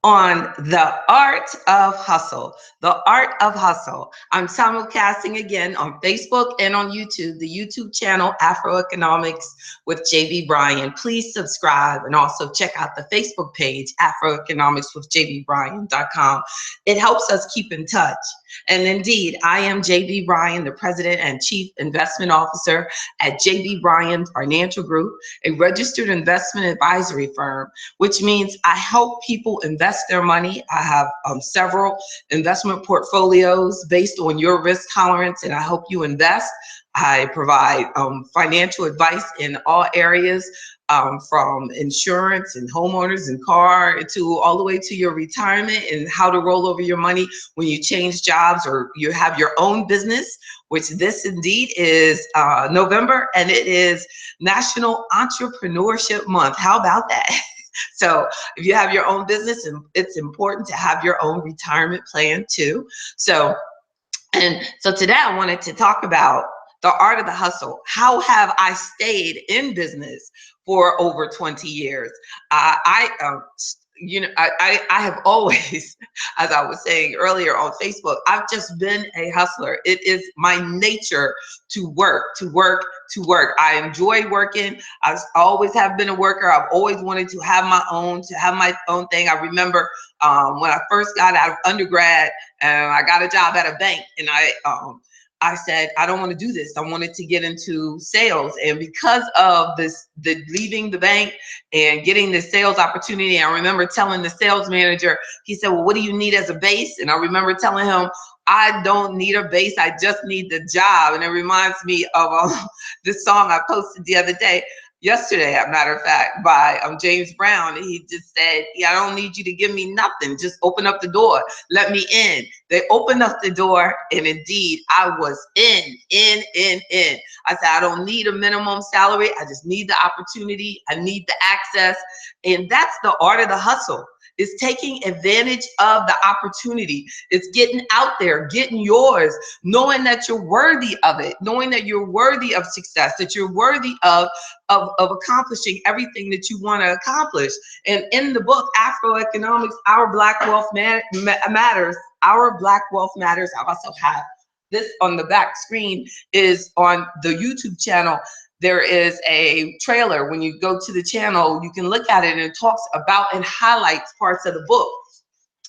on the art of hustle. The art of hustle. I'm simulcasting again on Facebook and on YouTube, the YouTube channel AfroEconomics with JB Bryan. Please subscribe and also check out the Facebook page AfroEconomics with JBBryan.com. It helps us keep in touch. And indeed, I am JB Bryan, the President and Chief Investment Officer at JB Bryan Financial Group, a registered investment advisory firm, which means I help people invest their money. I have several investment portfolios based on your risk tolerance, and I help you invest. I provide financial advice in all areas, from insurance and homeowners and car to all the way to your retirement and how to roll over your money when you change jobs or you have your own business, which this indeed is November, and it is National Entrepreneurship Month. How about that? So if you have your own business, it's important to have your own retirement plan too. So today I wanted to talk about the art of the hustle. How have I stayed in business for over 20 years? I have always, as I was saying earlier on Facebook, I've just been a hustler. It is my nature to work. I enjoy working. I always have been a worker. I've always wanted to have my own thing. I remember when I first got out of undergrad and I got a job at a bank, and I said, I don't want to do this. I wanted to get into sales. And because of the leaving the bank and getting the sales opportunity, I remember telling the sales manager, he said, well, what do you need as a base? And I remember telling him, I don't need a base. I just need the job. And it reminds me of this song I posted the other day. Yesterday, as a matter of fact, by James Brown. He just said, yeah, I don't need you to give me nothing. Just open up the door. Let me in. They opened up the door, and indeed, I was in. I said, I don't need a minimum salary. I just need the opportunity. I need the access. And that's the art of the hustle. It's taking advantage of the opportunity. It's getting out there, getting yours, knowing that you're worthy of it, knowing that you're worthy of success, that you're worthy of accomplishing everything that you want to accomplish. And in the book, AfroEconomics, Our Black Wealth Matters, Our Black Wealth Matters, I also have this on the back screen, is on the YouTube channel. There is a trailer. When you go to the channel, you can look at it, and it talks about and highlights parts of the book.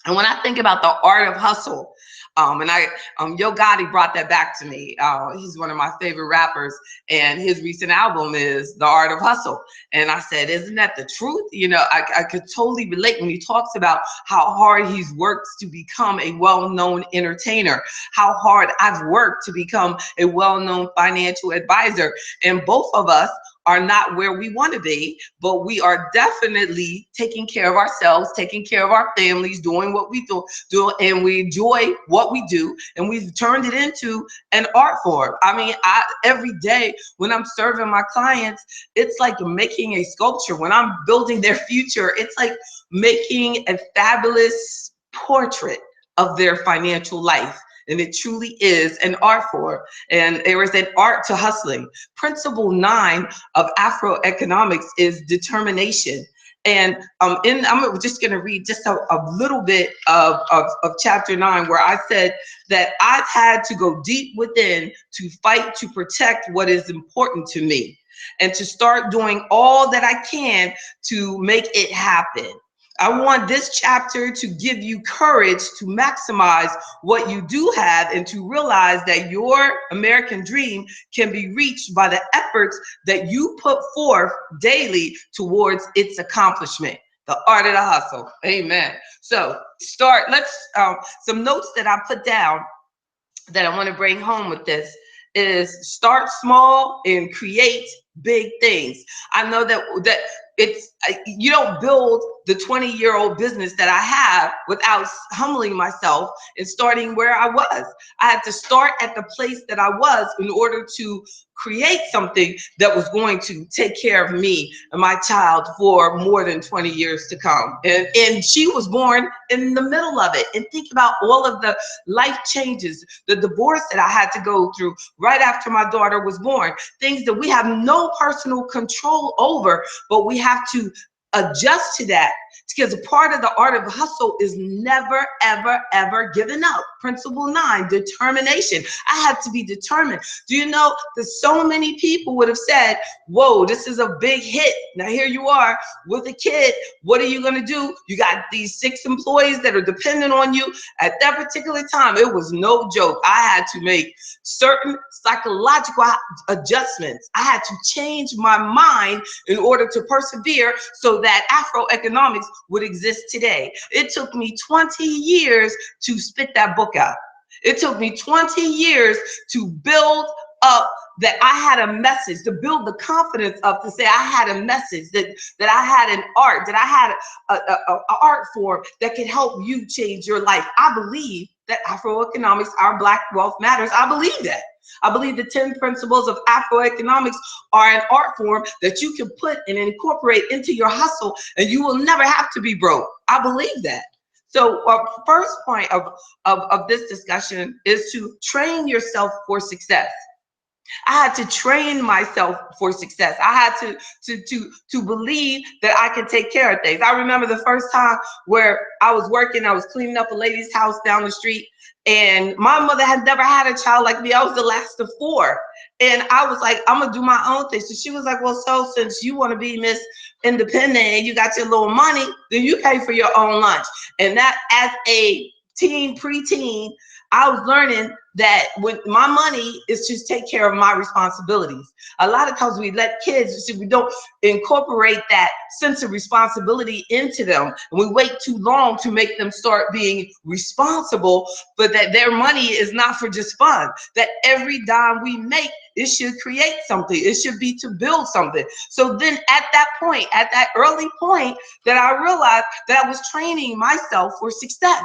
And when I think about the art of hustle, Yo Gotti brought that back to me. He's one of my favorite rappers, and his recent album is The Art of Hustle. And I said, isn't that the truth? You know, I could totally relate when he talks about how hard he's worked to become a well-known entertainer, how hard I've worked to become a well-known financial advisor. And both of us are not where we want to be, but we are definitely taking care of ourselves, taking care of our families, doing what we do, and we enjoy what we do, and we've turned it into an art form. I mean, every day when I'm serving my clients, it's like making a sculpture. When I'm building their future, it's like making a fabulous portrait of their financial life. And it truly is an art form. And there is an art to hustling. Principle 9 of AfroEconomics is determination. And I'm just going to read just a little bit of chapter 9, where I said that I've had to go deep within to fight to protect what is important to me, and to start doing all that I can to make it happen. I want this chapter to give you courage to maximize what you do have, and to realize that your American dream can be reached by the efforts that you put forth daily towards its accomplishment. The art of the hustle. Amen. So some notes that I put down that I want to bring home with this is start small and create big things. I know that you don't build the 20-year-old business that I have without humbling myself and starting where I was. I had to start at the place that I was in order to create something that was going to take care of me and my child for more than 20 years to come. And she was born in the middle of it. And think about all of the life changes, the divorce that I had to go through right after my daughter was born, things that we have no personal control over, but we have to adjust to that Because a part of the art of hustle is never, ever, ever giving up. Principle 9, determination. I had to be determined. Do you know that so many people would have said, whoa, this is a big hit. Now here you are with a kid. What are you going to do? You got these 6 employees that are dependent on you. At that particular time, it was no joke. I had to make certain psychological adjustments. I had to change my mind in order to persevere so that AfroEconomics would exist today. It took me 20 years to spit that book out. It took me 20 years to build up that I had a message, to build the confidence up, to say I had a message, that I had an art, that I had an art form that could help you change your life. I believe that AfroEconomics, our Black wealth matters. I believe that. I believe the 10 principles of AfroEconomics are an art form that you can put and incorporate into your hustle, and you will never have to be broke. I believe that. So first point of this discussion is to train yourself for success. I had to train myself for success. I had to believe that I could take care of things. I remember the first time where I was working, I was cleaning up a lady's house down the street, and my mother had never had a child like me. I was the last of 4. And I was like, I'm gonna do my own thing. So she was like, well, so since you want to be Miss Independent and you got your little money, then you pay for your own lunch. And that, as a teen, preteen, I was learning that when my money is to take care of my responsibilities. A lot of times we let kids, we don't incorporate that sense of responsibility into them, and we wait too long to make them start being responsible, but that their money is not for just fun, that every dime we make, it should create something. It should be to build something. So then at that point, at that early point, that I realized that I was training myself for success.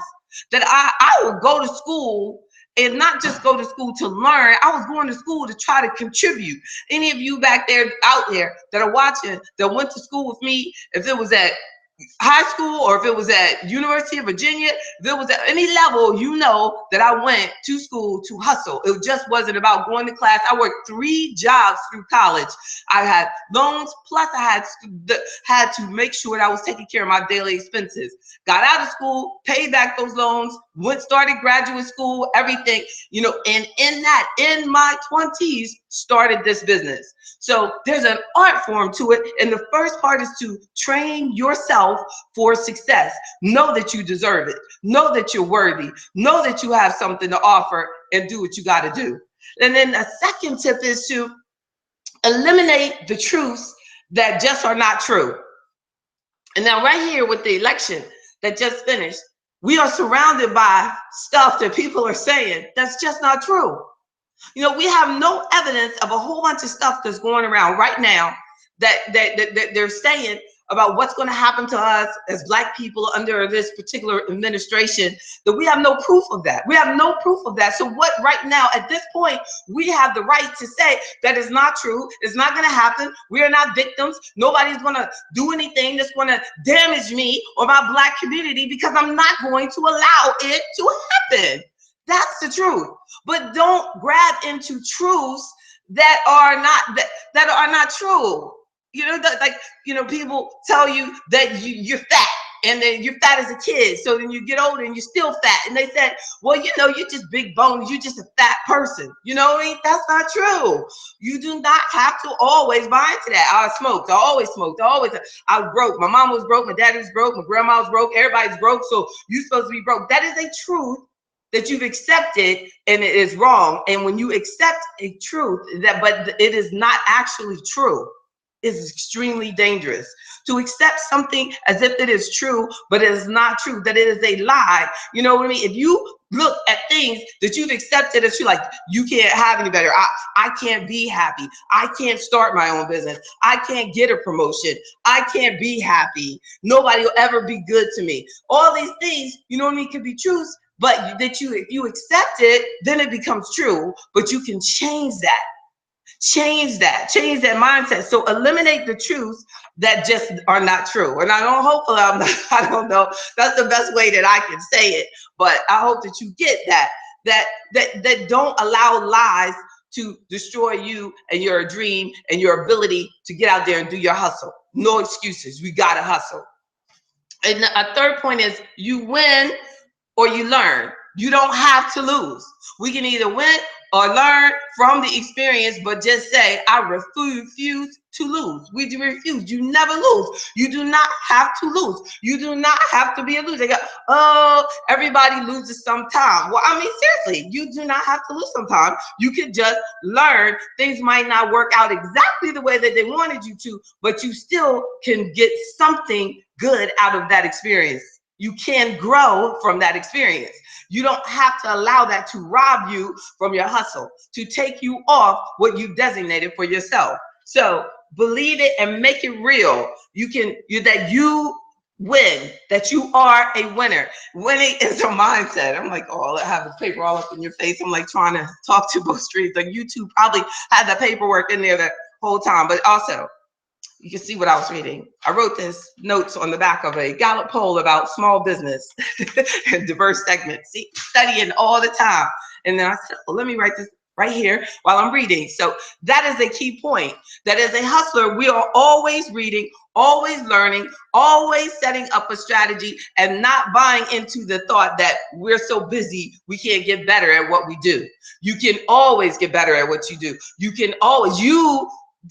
That I would go to school and not just go to school to learn. I was going to school to try to contribute. Any of you back there, out there, that are watching, that went to school with me, if it was at high school or if it was at University of Virginia, if it was at any level, you know that I went to school to hustle. It just wasn't about going to class. I worked 3 jobs through college. I had loans, plus I had to make sure that I was taking care of my daily expenses. Got out of school, paid back those loans, started graduate school, everything, you know, and in my 20s, started this business. So there's an art form to it. And the first part is to train yourself for success. Know that you deserve it. Know that you're worthy. Know that you have something to offer, and do what you got to do. And then a second tip is to eliminate the truths that just are not true. And now right here with the election that just finished, we are surrounded by stuff that people are saying that's just not true. You know, we have no evidence of a whole bunch of stuff that's going around right now that they're saying about what's going to happen to us as Black people under this particular administration, that we have no proof of that. We have no proof of that. So what right now, at this point, we have the right to say that is not true. It's not going to happen. We are not victims. Nobody's going to do anything that's going to damage me or my Black community, because I'm not going to allow it to happen. That's the truth. But don't grab into truths that are not true. You know, like, you know, people tell you that you're fat, and then you're fat as a kid. So then you get older and you're still fat. And they said, well, you know, you're just big boned. You're just a fat person. You know what I mean? That's not true. You do not have to always buy into that. I smoked. I always smoked. I was broke. My mom was broke. My dad was broke. My grandma was broke. Everybody's broke. So you're supposed to be broke. That is a truth that you've accepted, and it is wrong. And when you accept a truth but it is not actually true, is extremely dangerous. To accept something as if it is true, but it is not true, that it is a lie. You know what I mean? If you look at things that you've accepted as true, like you can't have any better, I can't be happy, I can't start my own business, I can't get a promotion, I can't be happy, nobody will ever be good to me. All these things, you know what I mean, can be truths, but if you accept it, then it becomes true. But you can change that. Change that mindset. So eliminate the truths that just are not true. And I don't know, that's the best way that I can say it, but I hope that you get that don't allow lies to destroy you and your dream and your ability to get out there and do your hustle. No excuses. We gotta hustle. And a third point is you win or you learn. You don't have to lose. We can either win or learn from the experience, but just say, I refuse to lose. We do refuse. You never lose. You do not have to lose. You do not have to be a loser. They go, oh, everybody loses sometime. Well, I mean, seriously, you do not have to lose sometime. You can just learn. Things might not work out exactly the way that they wanted you to, but you still can get something good out of that experience. You can grow from that experience. You don't have to allow that to rob you from your hustle, to take you off what you designated for yourself. So believe it and make it real. That you win, that you are a winner. Winning is a mindset. I'm like, oh, I have the paper all up in your face. I'm like trying to talk to both streets. Like YouTube probably had the paperwork in there the whole time, but also, you can see what I was reading. I wrote this notes on the back of a Gallup poll about small business and diverse segments. See, studying all the time. And then I said, well, let me write this right here while I'm reading. So that is a key point, that as a hustler, we are always reading, always learning, always setting up a strategy, and not buying into the thought that we're so busy we can't get better at what we do. You can always get better at what you do. You can always,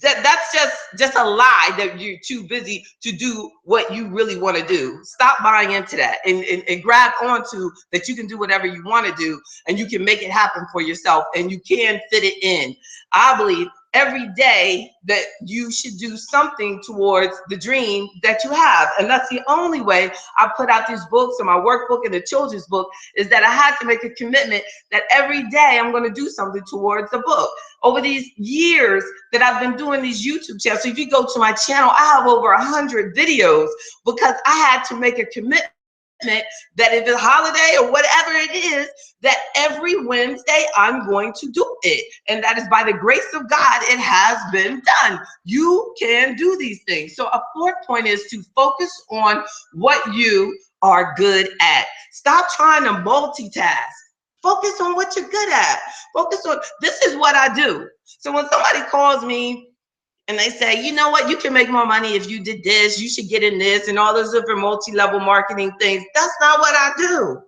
that's just a lie that you're too busy to do what you really want to do. Stop buying into that and grab onto that you can do whatever you want to do, and you can make it happen for yourself, and you can fit it in. I believe every day that you should do something towards the dream that you have. And that's the only way I put out these books, and my workbook and the children's book, is that I had to make a commitment that every day I'm going to do something towards the book. Over these years that I've been doing these YouTube channels, so if you go to my channel, I have over 100 videos, because I had to make a commitment that if it's a holiday or whatever it is, that every Wednesday I'm going to do it. And that is by the grace of God, it has been done. You can do these things. So a fourth point is to focus on what you are good at. Stop trying to multitask. Focus on what you're good at. Focus on, this is what I do. So when somebody calls me and they say, you know what, you can make more money if you did this, you should get in this, and all those different multi-level marketing things, that's not what I do.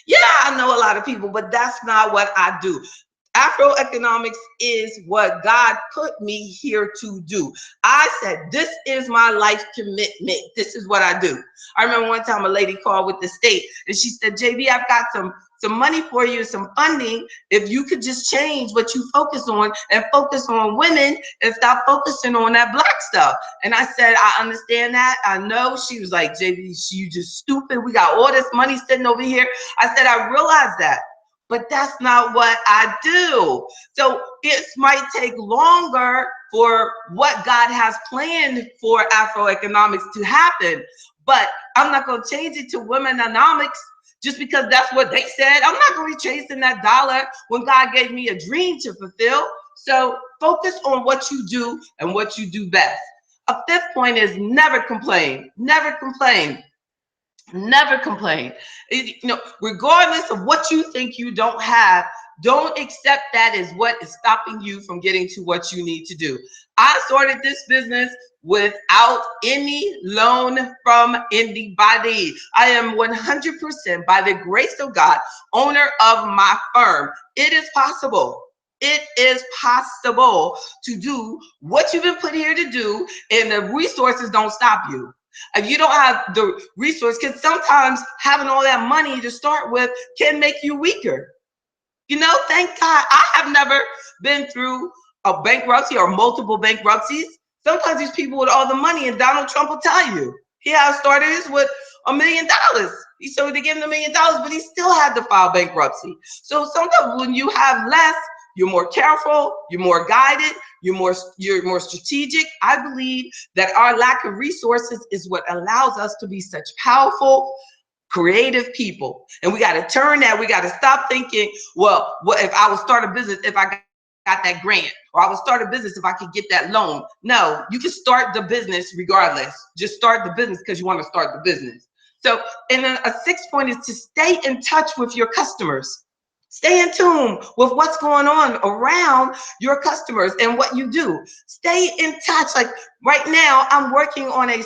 Yeah, I know a lot of people, but that's not what I do. AfroEconomics is what God put me here to do. I said, this is my life commitment. This is what I do. I remember one time a lady called with the state, and she said, JB, I've got some money for you, some funding. If you could just change what you focus on and focus on women and stop focusing on that black stuff. And I said, I understand that. I know. She was like, JB, you just stupid. We got all this money sitting over here. I said, I realize that, but that's not what I do. So it might take longer for what God has planned for AfroEconomics to happen, but I'm not going to change it to Womenomics just because that's what they said. I'm not going to be chasing that dollar when God gave me a dream to fulfill. So focus on what you do and what you do best. A fifth point is never complain. Never complain. Never complain. Regardless of what you think you don't have, don't accept that as what is stopping you from getting to what you need to do. I started this business without any loan from anybody. I am 100%, by the grace of God, owner of my firm. It is possible. It is possible to do what you've been put here to do, and the resources don't stop you. If you don't have the resource, because sometimes having all that money to start with can make you weaker. Thank God I have never been through a bankruptcy or multiple bankruptcies. Sometimes these people with all the money, and Donald Trump will tell you, he had started this with $1 million. So they gave him $1 million, but he still had to file bankruptcy. So sometimes when you have less, you're more careful, you're more guided, you're more strategic. I believe that our lack of resources is what allows us to be such powerful, creative people. And we got to turn that. We got to stop thinking, well, what if I would start a business if I got that grant, or I would start a business if I could get that loan. No, you can start the business regardless. Just start the business because you want to start the business. So, and then a sixth point is to stay in touch with your customers. Stay in tune with what's going on around your customers and what you do. Stay in touch. Like, Right now, I'm working on a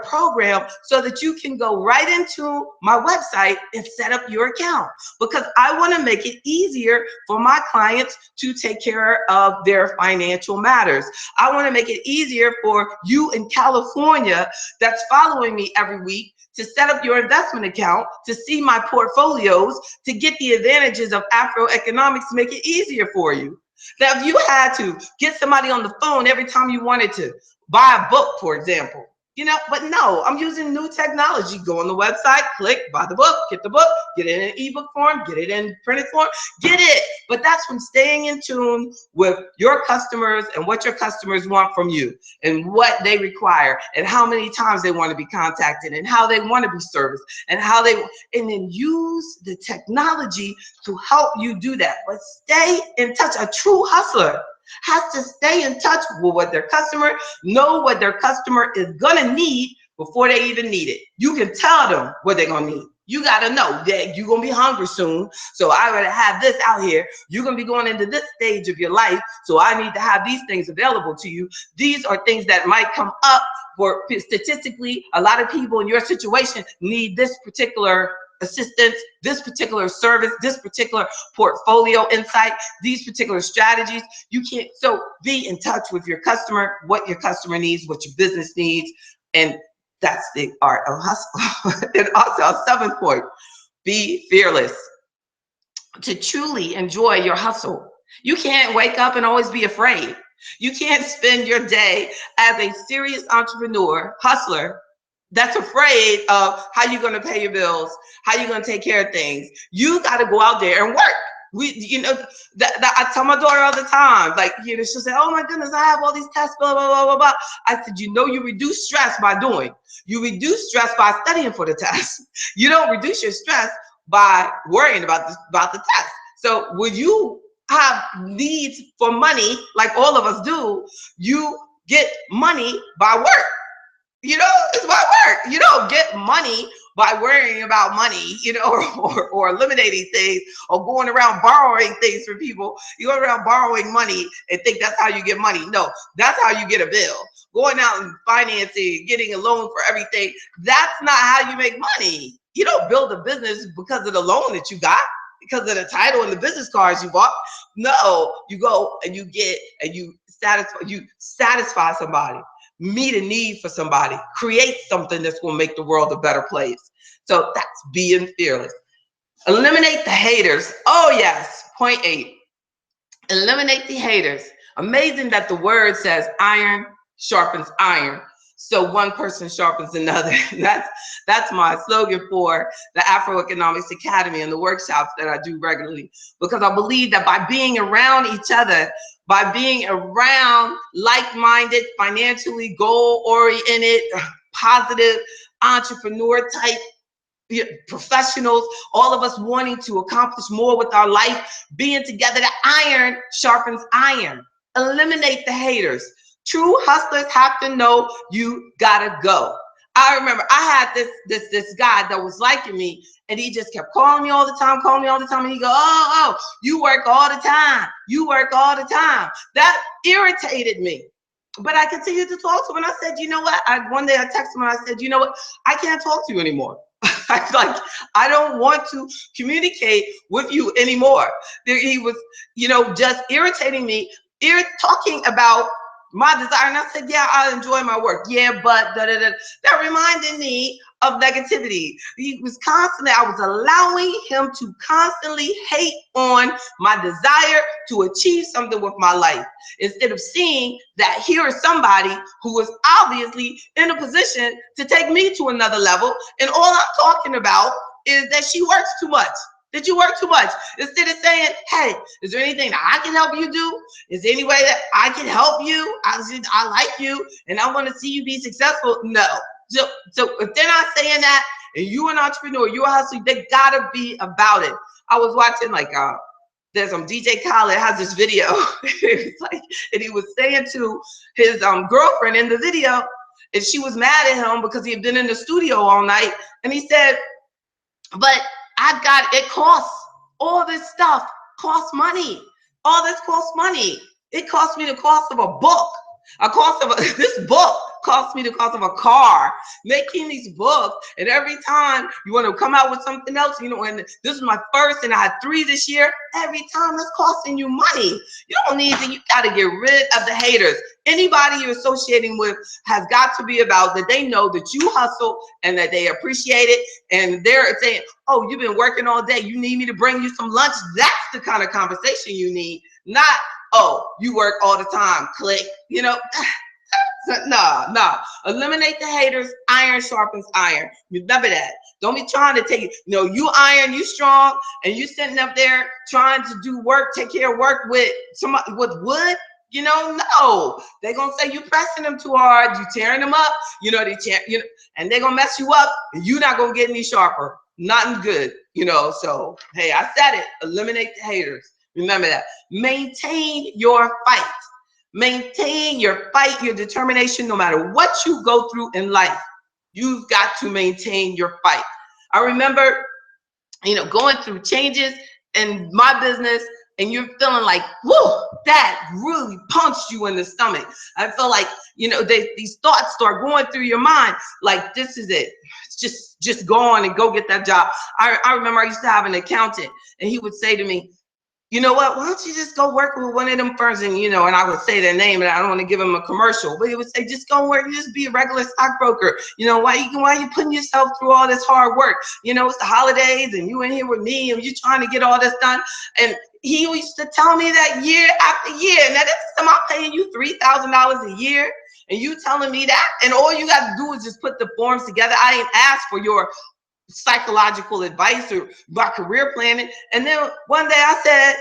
program so that you can go right into my website and set up your account, because I want to make it easier for my clients to take care of their financial matters. I want to make it easier for you in California that's following me every week to set up your investment account, to see my portfolios, to get the advantages of AfroEconomics, to make it easier for you. Now, if you had to get somebody on the phone every time you wanted to buy a book, for example, but no, I'm using new technology. Go on the website, click, buy the book, get it in ebook form, get it in printed form, get it. But that's from staying in tune with your customers and what your customers want from you and what they require and how many times they want to be contacted and how they want to be serviced and and then use the technology to help you do that. But stay in touch. A true hustler has to stay in touch with what their customer, know what their customer is gonna need before they even need it. You can tell them what they're gonna need. You gotta know that you're gonna be hungry soon, so I gotta have this out here. You're gonna be going into this stage of your life, so I need to have these things available to you. These are things that might come up for statistically. A lot of people in your situation need this particular assistance, this particular service, this particular portfolio insight, these particular strategies. You can't, so be in touch with your customer, what your customer needs, what your business needs, and that's the art of hustle. And also, our seventh point, be fearless. To truly enjoy your hustle, you can't wake up and always be afraid. You can't spend your day as a serious entrepreneur, hustler, that's afraid of how you're going to pay your bills, how you're going to take care of things. You got to go out there and work. I tell my daughter all the time, like, she'll say, oh my goodness, I have all these tests, blah, blah, blah, blah, blah. I said, you reduce stress by doing. You reduce stress by studying for the test. You don't reduce your stress by worrying about the test. So when you have needs for money, like all of us do, you get money by work. It's by work. You don't get money by worrying about money, or eliminating things or going around borrowing things from people. You go around borrowing money and think that's how you get money. No, that's how you get a bill. Going out and financing, getting a loan for everything, that's not how you make money. You don't build a business because of the loan that you got, because of the title and the business cards you bought. No, you go and you get and you satisfy somebody. Meet a need for somebody, create something that's going to make the world a better place. So that's being fearless. Eliminate the haters. Oh yes, point 8. Eliminate the haters. Amazing that the word says iron sharpens iron. So one person sharpens another. That's my slogan for the AfroEconomics Academy and the workshops that I do regularly, because I believe that by being around each other, by being around like-minded, financially goal-oriented, positive, entrepreneur type professionals, all of us wanting to accomplish more with our life, being together, the iron sharpens iron. Eliminate the haters. True hustlers have to know you gotta go. I remember I had this guy that was liking me, and he just kept calling me all the time, and he go, oh, you work all the time. You work all the time. That irritated me. But I continued to talk to him, and I said, you know what? One day I texted him and I said, you know what? I can't talk to you anymore. I don't want to communicate with you anymore. He was, just irritating me, talking about my desire. And I said, yeah, I enjoy my work. Yeah, but that reminded me of negativity. He was I was allowing him to constantly hate on my desire to achieve something with my life, instead of seeing that here is somebody who was obviously in a position to take me to another level. And all I'm talking about is that she works too much. Did you work too much? Instead of saying, hey, is there anything that I can help you do? Is there any way that I can help you? I like you and I want to see you be successful. No. So if they're not saying that, and you're an entrepreneur, you're a hustler, they gotta be about it. I was watching there's DJ Khaled has this video. And he was saying to his girlfriend in the video, and she was mad at him because he had been in the studio all night. And he said, but it costs, all this stuff costs money. All this costs money. It costs me the cost of a book. A cost of this book cost me the cost of a car. Making these books, and every time you want to come out with something else, you know, and this is my first, and I had 3 this year. Every time that's costing you money. You don't need to. You got to get rid of the haters. Anybody you're associating with has got to be about that they know that you hustle and that they appreciate it, and they're saying, "Oh, you've been working all day. You need me to bring you some lunch." That's the kind of conversation you need, not, "Oh, you work all the time, click." You know, nah. Eliminate the haters. Iron sharpens iron. Remember that. Don't be trying to take it. You know, you iron, you strong, and you sitting up there trying to do work, take care of work with somebody with wood. You know, no. They're gonna say you pressing them too hard, you tearing them up, you know, and they're gonna mess you up, and you're not gonna get any sharper. Nothing good, you know. So hey, I said it. Eliminate the haters. Remember that. Maintain your fight. Maintain your fight, your determination, no matter what you go through in life. You've got to maintain your fight. I remember, you know, going through changes in my business, and you're feeling like, whoa, that really punched you in the stomach. I feel like, you know, these thoughts start going through your mind, like, this is it. Just go on and go get that job. I remember I used to have an accountant, and he would say to me, "You know what? Why don't you just go work with one of them firms?" And, you know, and I would say their name, and I don't want to give them a commercial, but he would say, "Just go work, just be a regular stockbroker. You know, why are you putting yourself through all this hard work? You know, it's the holidays, and you in here with me, and you trying to get all this done." And he used to tell me that year after year. Now, this is something, I'm paying you $3,000 a year, and you telling me that, and all you got to do is just put the forms together. I ain't asked for your psychological advice or about career planning. And then one day I said,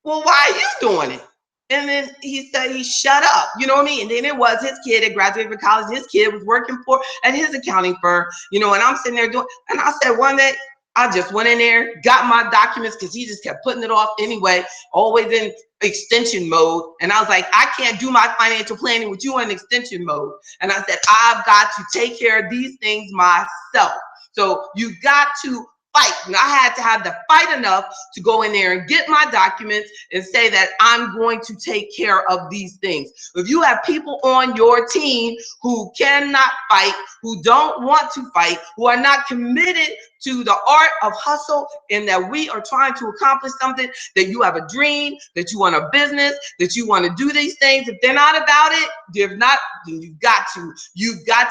"Well, why are you doing it?" And then he said, he shut up. You know what I mean? And then it was his kid that graduated from college. His kid was working at his accounting firm, you know, and I'm sitting there doing, and I said one day, I just went in there, got my documents, because he just kept putting it off anyway, always in extension mode. And I was like, I can't do my financial planning with you in extension mode. And I said, I've got to take care of these things myself. So you got to fight. And I had to have the fight enough to go in there and get my documents and say that I'm going to take care of these things. If you have people on your team who cannot fight, who don't want to fight, who are not committed to the art of hustle, and that we are trying to accomplish something, that you have a dream, that you want a business, that you want to do these things, if they're not about it, if not, then you've got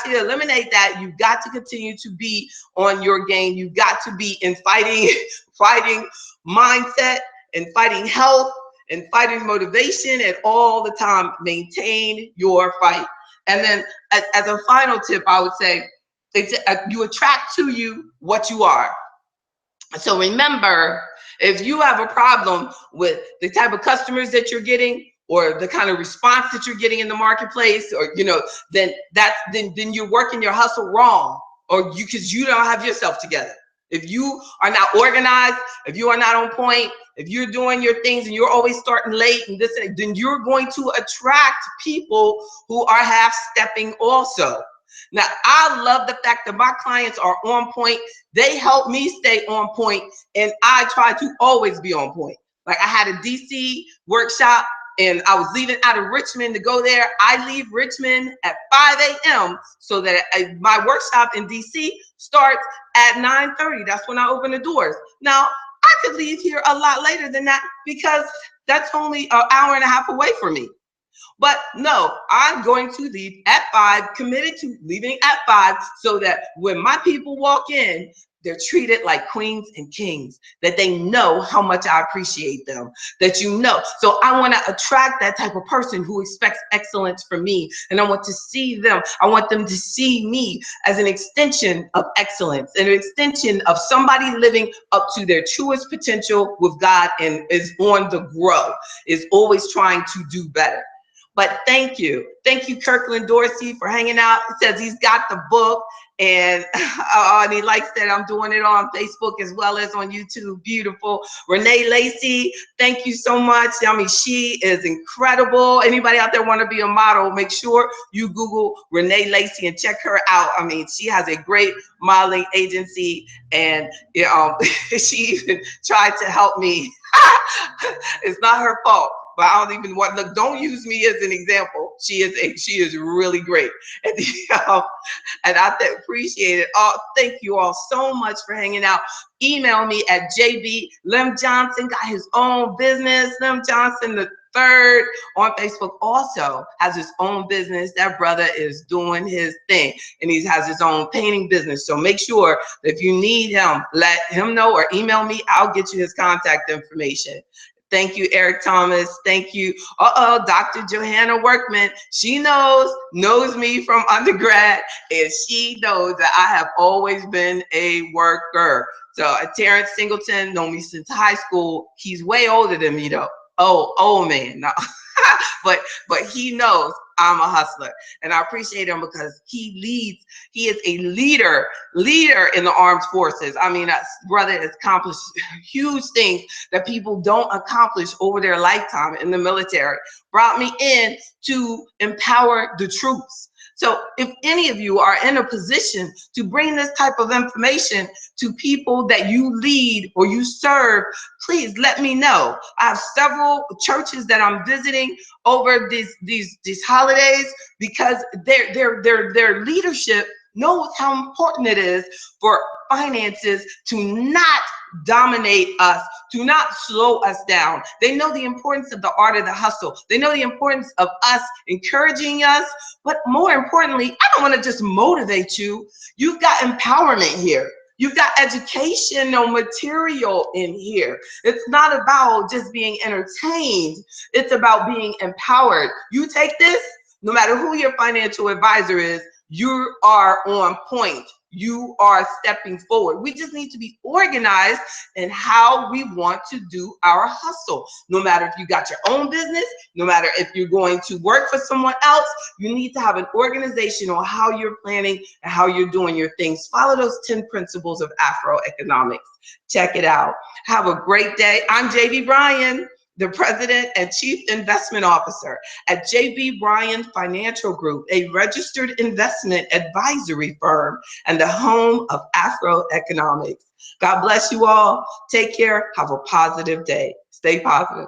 to eliminate that. You've got to continue to be on your game. You've got to be in fighting mindset, and fighting health, and fighting motivation at all the time. Maintain your fight. And then as a final tip, I would say, you attract to you what you are. So remember, if you have a problem with the type of customers that you're getting, or the kind of response that you're getting in the marketplace, or, you know, then you're working your hustle wrong, or because you don't have yourself together. If you are not organized, if you are not on point, if you're doing your things and you're always starting late and this, then you're going to attract people who are half stepping also. Now, I love the fact that my clients are on point. They help me stay on point, and I try to always be on point. Like, I had a DC workshop, and I was leaving out of Richmond to go there. I leave Richmond at 5 a.m. so that my workshop in DC starts at 9:30. That's when I open the doors. Now, I could leave here a lot later than that, because that's only an hour and a half away from me. But no, I'm going to leave at 5, committed to leaving at 5, so that when my people walk in, they're treated like queens and kings, that they know how much I appreciate them, that you know. So I want to attract that type of person who expects excellence from me. And I want to see them. I want them to see me as an extension of excellence, an extension of somebody living up to their truest potential with God, and is on the grow, is always trying to do better. But thank you, Kirkland Dorsey, for hanging out. He says he's got the book, and he likes that I'm doing it on Facebook as well as on YouTube. Beautiful. Renee Lacey, thank you so much. I mean, she is incredible. Anybody out there want to be a model, make sure you Google Renee Lacey and check her out. I mean, she has a great modeling agency, and she even tried to help me. It's not her fault. but I don't even want, look, don't use me as an example. She is really great. And, and I appreciate it. Oh, thank you all so much for hanging out. Email me at JB. Lim Johnson got his own business. Lim Johnson the third on Facebook also has his own business. That brother is doing his thing, and he has his own painting business. So make sure that if you need him, let him know or email me. I'll get you his contact information. Thank you, Eric Thomas. Thank you. Dr. Johanna Workman. She knows me from undergrad, and she knows that I have always been a worker. So Terrence Singleton know me since high school. He's way older than me though. Oh man, no. but he knows I'm a hustler, and I appreciate him because he leads. He is a leader in the armed forces. I mean, that brother has accomplished huge things that people don't accomplish over their lifetime in the military. Brought me in to empower the troops. So if any of you are in a position to bring this type of information to people that you lead or you serve, please let me know. I have several churches that I'm visiting over these holidays because their leadership knows how important it is for finances to not dominate us, to not slow us down. They know the importance of the art of the hustle. They know the importance of us encouraging us, but more importantly, I don't want to just motivate you. You've got empowerment here. You've got educational material in here. It's not about just being entertained. It's about being empowered. You take this, no matter who your financial advisor is, you are on point. You are stepping forward. We just need to be organized in how we want to do our hustle. No matter if you got your own business, no matter if you're going to work for someone else, you need to have an organization on how you're planning and how you're doing your things. Follow those 10 principles of AfroEconomics. Check it out. Have a great day. I'm JB Bryan, the President and Chief Investment Officer at JB Bryan Financial Group, a registered investment advisory firm and the home of AfroEconomics. God bless you all. Take care. Have a positive day. Stay positive.